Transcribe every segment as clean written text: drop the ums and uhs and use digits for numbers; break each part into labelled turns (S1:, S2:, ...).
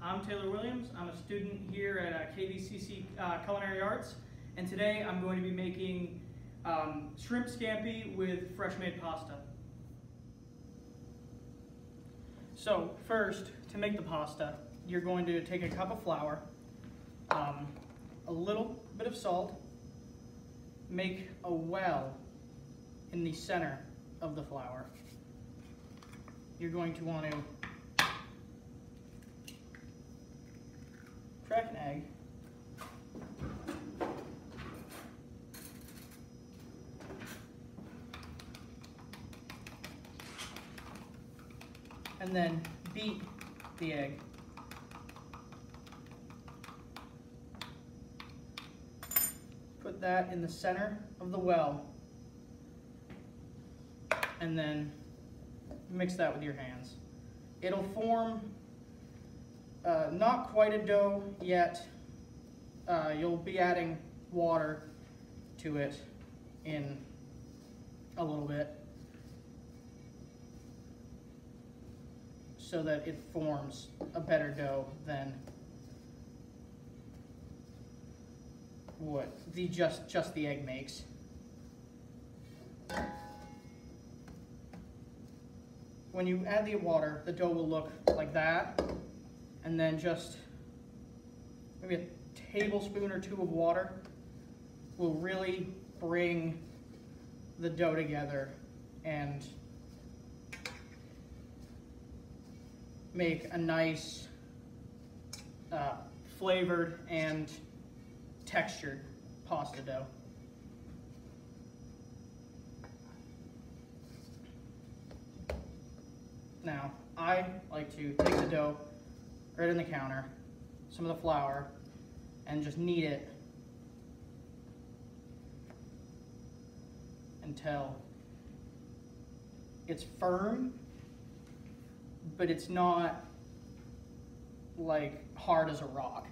S1: I'm Taylor Williams. I'm a student here at KVCC Culinary Arts, and today I'm going to be making shrimp scampi with fresh made pasta. So first, to make the pasta, you're going to take a cup of flour, a little bit of salt, make a well in the center of the flour. You're going to want to crack an egg, and then beat the egg. Put that in the center of the well, and then mix that with your hands. It'll form not quite a dough yet. You'll be adding water to it in a little bit so that it forms a better dough than what just the egg makes. When you add the water, the dough will look like that, and then just maybe a tablespoon or two of water will really bring the dough together and make a nice flavored and textured pasta dough. Now, I like to take the dough right on the counter, some of the flour, and just knead it until it's firm, but it's not like hard as a rock.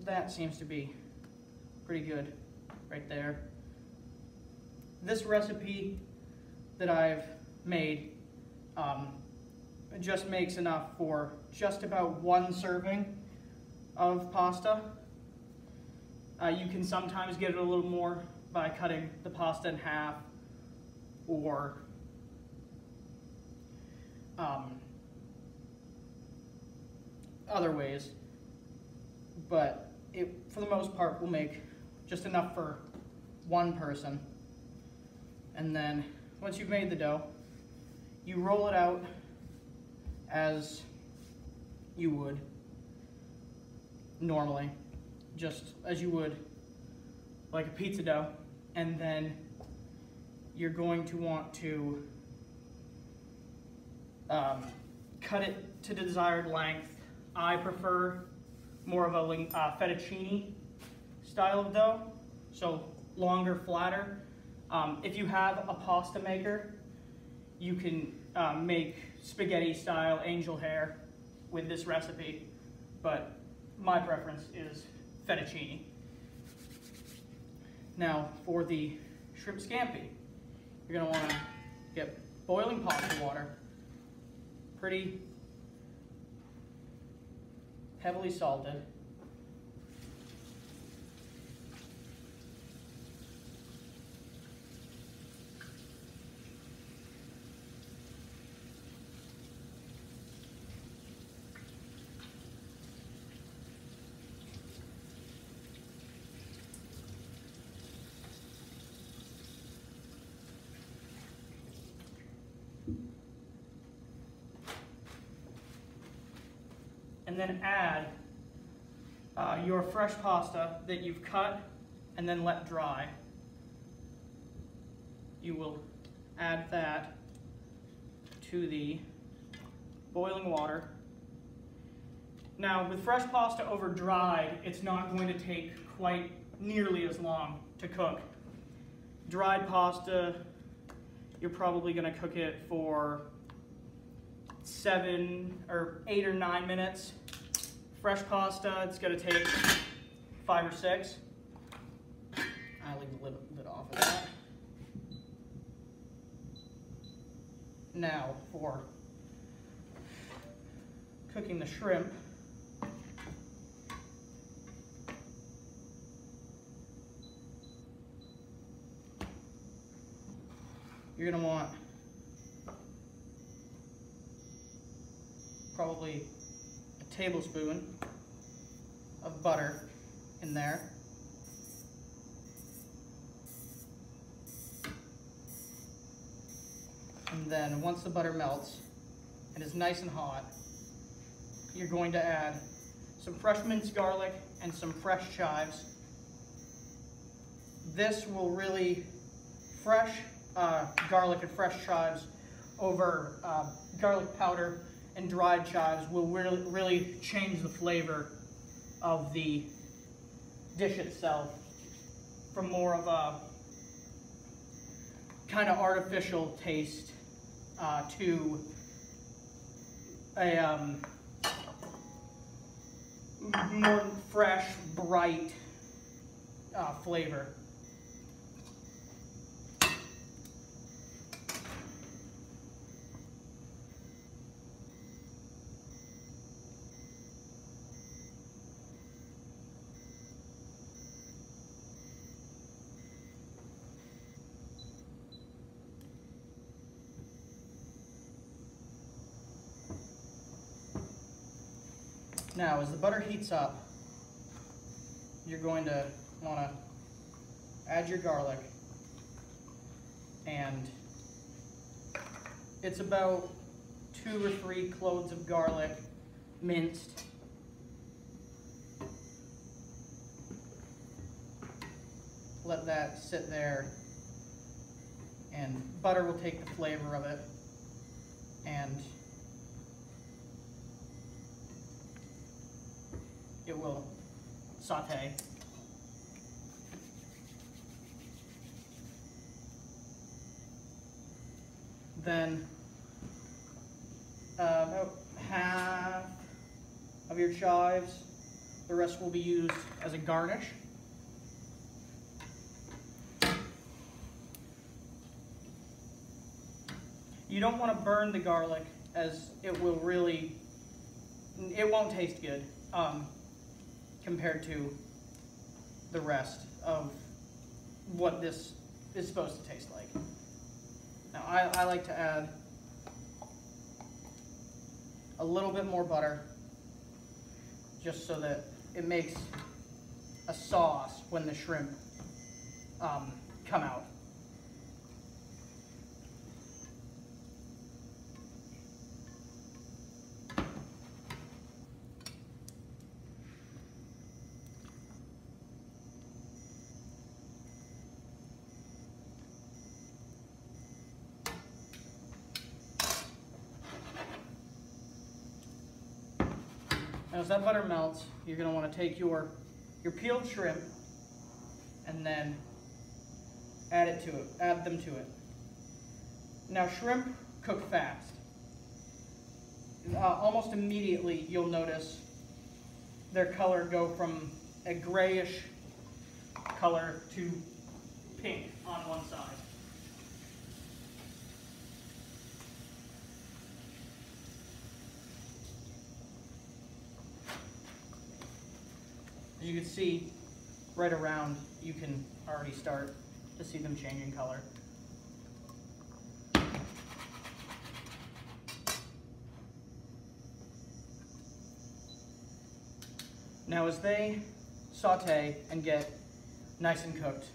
S1: That seems to be pretty good right there. This recipe that I've made just makes enough for just about one serving of pasta. You can sometimes get it a little more by cutting the pasta in half or other ways, but it, for the most part, will make just enough for one person. And then once you've made the dough, you roll it out as you would normally, just as you would like a pizza dough. And then you're going to want to cut it to the desired length. I prefer more of a fettuccine style of dough, so longer, flatter. If you have a pasta maker, you can make spaghetti style angel hair with this recipe, but my preference is fettuccine. Now for the shrimp scampi, you're gonna wanna get boiling pasta water, pretty heavily salted. And then add your fresh pasta that you've cut and then let dry. You will add that to the boiling water. Now, with fresh pasta over dried, it's not going to take quite nearly as long to cook. Dried pasta, you're probably going to cook it for 8 or 9 minutes. Fresh pasta, it's gonna take 5 or 6. I'll leave the lid off of that. Now for cooking the shrimp. You're gonna want probably a tablespoon of butter in there. And then once the butter melts and is nice and hot, you're going to add some fresh minced garlic and some fresh chives. This will really, fresh garlic and fresh chives over garlic powder and dried chives will really change the flavor of the dish itself from more of a kind of artificial taste to a more fresh, bright flavor. Now, as the butter heats up, you're going to want to add your garlic, and it's about 2 or 3 cloves of garlic minced. Let that sit there, and butter will take the flavor of it, and it will saute. Then about half of your chives, the rest will be used as a garnish. You don't want to burn the garlic, as it will really, it won't taste good compared to the rest of what this is supposed to taste like. Now I like to add a little bit more butter just so that it makes a sauce when the shrimp come out. Now, as that butter melts, you're going to want to take your peeled shrimp and then add them to it. Now, shrimp cook fast. Almost immediately, you'll notice their color go from a grayish color to pink on one side. As you can see, right around, you can already start to see them changing color. Now, as they saute and get nice and cooked,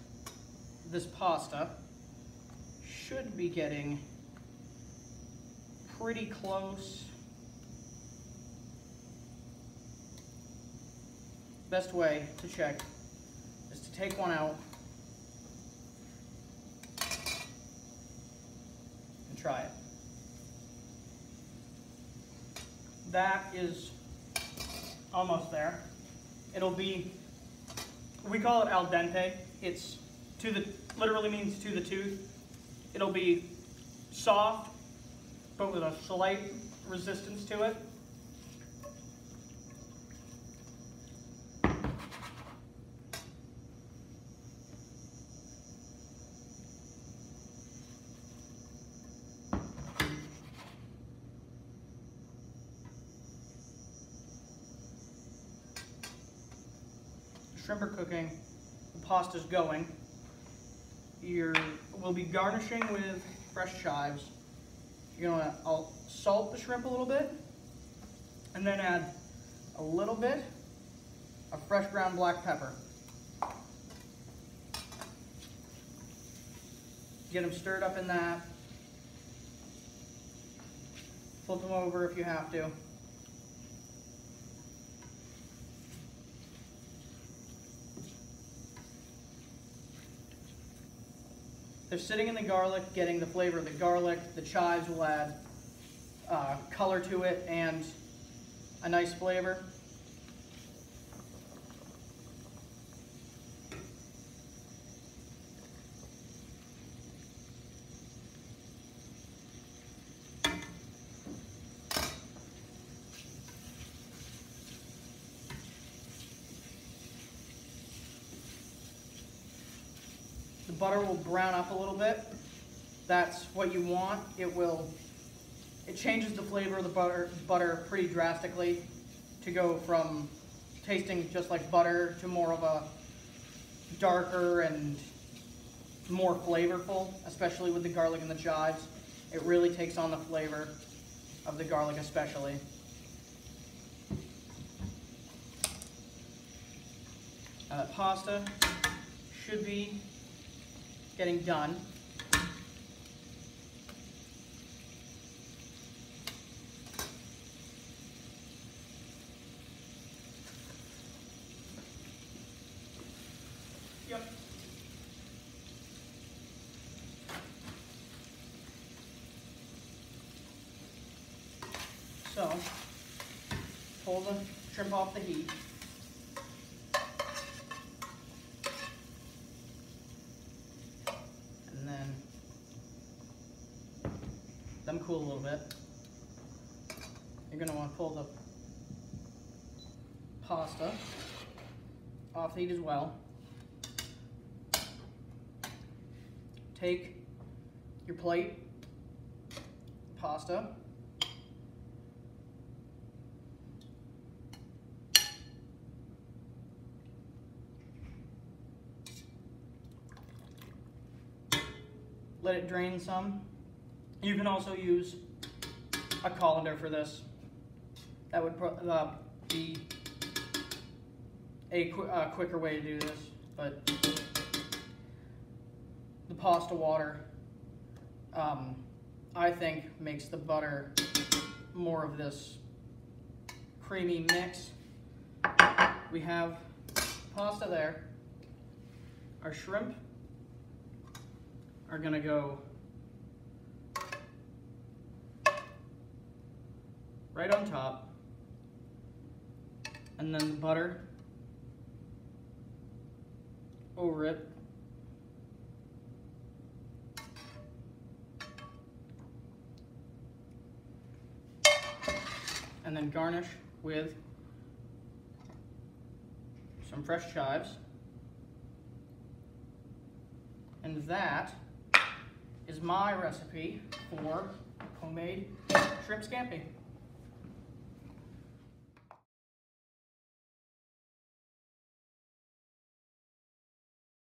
S1: this pasta should be getting pretty close. Best way to check is to take one out and try it. That is almost there. It'll be, we call it al dente. It's literally means to the tooth. It'll be soft, but with a slight resistance to it. Shrimp are cooking, the pasta's going. We'll be garnishing with fresh chives. I'll salt the shrimp a little bit, and then add a little bit of fresh ground black pepper. Get them stirred up in that. Flip them over if you have to. They're sitting in the garlic, getting the flavor of the garlic. The chives will add color to it and a nice flavor. The butter will brown up a little bit. That's what you want. It changes the flavor of the butter pretty drastically to go from tasting just like butter to more of a darker and more flavorful, especially with the garlic and the chives. It really takes on the flavor of the garlic especially. Pasta should be getting done. Yep. So, pull the shrimp off the heat. And then let them cool a little bit. You're going to want to pull the pasta off the heat as well. Take your plate, pasta, let it drain some. You can also use a colander for this. That would be a quicker way to do this, but the pasta water, I think, makes the butter more of this creamy mix. We have pasta there. Our shrimp are gonna go right on top, and then the butter over it. And then garnish with some fresh chives. And that is my recipe for homemade shrimp scampi.